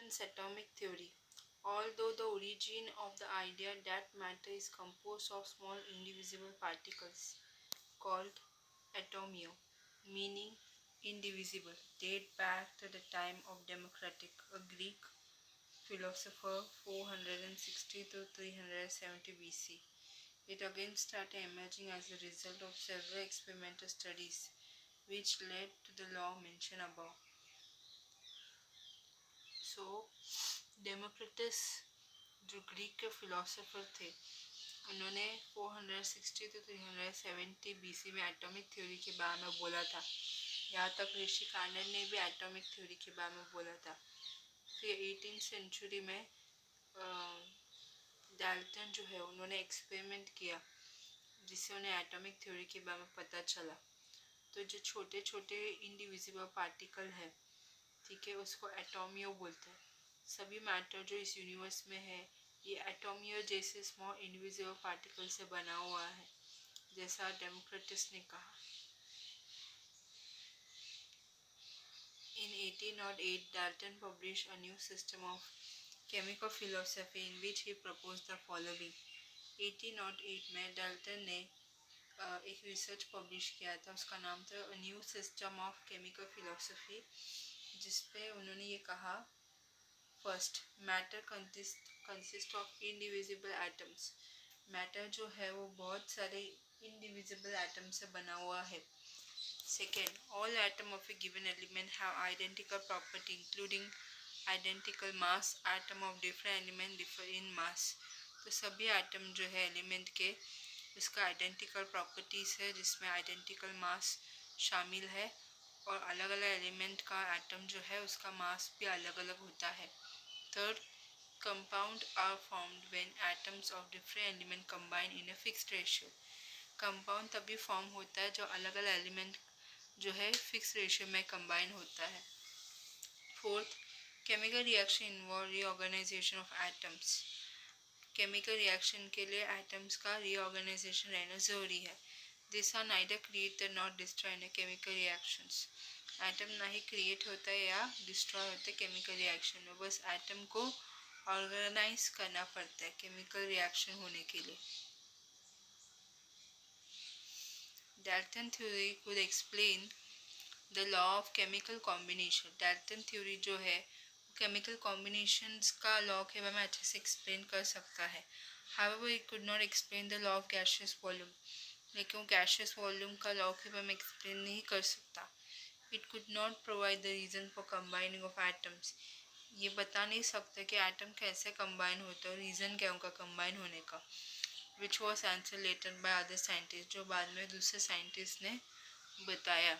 Dalton's atomic theory. Although the origin of the idea that matter is composed of small indivisible particles called atomio, meaning indivisible, date back to the time of Democritus, a Greek philosopher 460 to 370 BC. It again started emerging as a result of several experimental studies, which led to the law mentioned above. So, Democritus जो Greek के philosopher थे, उन्होंने 460 to 370 BC में atomic theory के बारे में बोला था। यहाँ तक ऋषि कांडन ने भी एटॉमिक थ्योरी के बारे में बोला था। फिर 18th सेंचुरी में डाल्टन जो है उन्होंने एक्सपेरिमेंट किया, जिससे उन्हें एटॉमिक थ्योरी के बारे में पता चला। तो जो छोटे छोटे इंडिविजिबल पार्टिकल है, ठीक है, उसको एटॉमियो बोलते हैं। सभी मैटर जो इस यूनिवर्स में है ये एटॉमियो जैसे स्मॉल इंडिविजुअल पार्टिकल से बना हुआ है, जैसा डेमोक्रिटस ने कहा। In 1808, Dalton published a new system of chemical philosophy in which he proposed the following. 1808 में डाल्टन ने एक रिसर्च पब्लिश किया था, उसका नाम था A New System of Chemical Philosophy, जिसपे उन्होंने ये कहा, first, matter consist of indivisible atoms. Matter जो है वो बहुत सारे इनडिविजिबल एटम से बना हुआ है। Second, all atom of a given element have identical property including identical mass. Atom of different element differ in mass. तो सभी एटम जो है एलिमेंट के, उसका आइडेंटिकल प्रॉपर्टीज है, जिसमें आइडेंटिकल मास शामिल है, और अलग अलग एलिमेंट का एटम जो है उसका मास भी अलग अलग होता है। Third, compound are formed when atoms of different element combine in a fixed ratio. Compound तभी फॉर्म होता है जो अलग अलग एलिमेंट जो है फिक्स रेशियो में कंबाइन होता है। Fourth, chemical reaction involve reorganization of atoms. Chemical reaction के लिए एटम्स का रीऑर्गेनाइजेशन रहना जरूरी है। This are neither create not destroy in chemical reactions. Atom ना ही क्रिएट होता है या डिस्ट्रॉय होता है केमिकल रिएक्शन में, बस एटम को ऑर्गेनाइज करना पड़ता है केमिकल रिएक्शन होने के लिए। Dalton theory could explain the law of chemical combination. Dalton theory जो है केमिकल कॉम्बिनेशंस का लॉ के बारे में अच्छे से एक्सप्लेन कर सकता है। However it could not explain the law of gaseous volume, लेकिन वो गैसियस वॉल्यूम का लॉ के बारे में एक्सप्लेन नहीं कर सकता। It could not provide the reason for combining of atoms. ये बता नहीं सकते कि एटम कैसे कंबाइन होता है और रीज़न क्या उनका कंबाइन होने का, which was answered later by other scientists, जो बाद में दूसरे साइंटिस्ट ने बताया।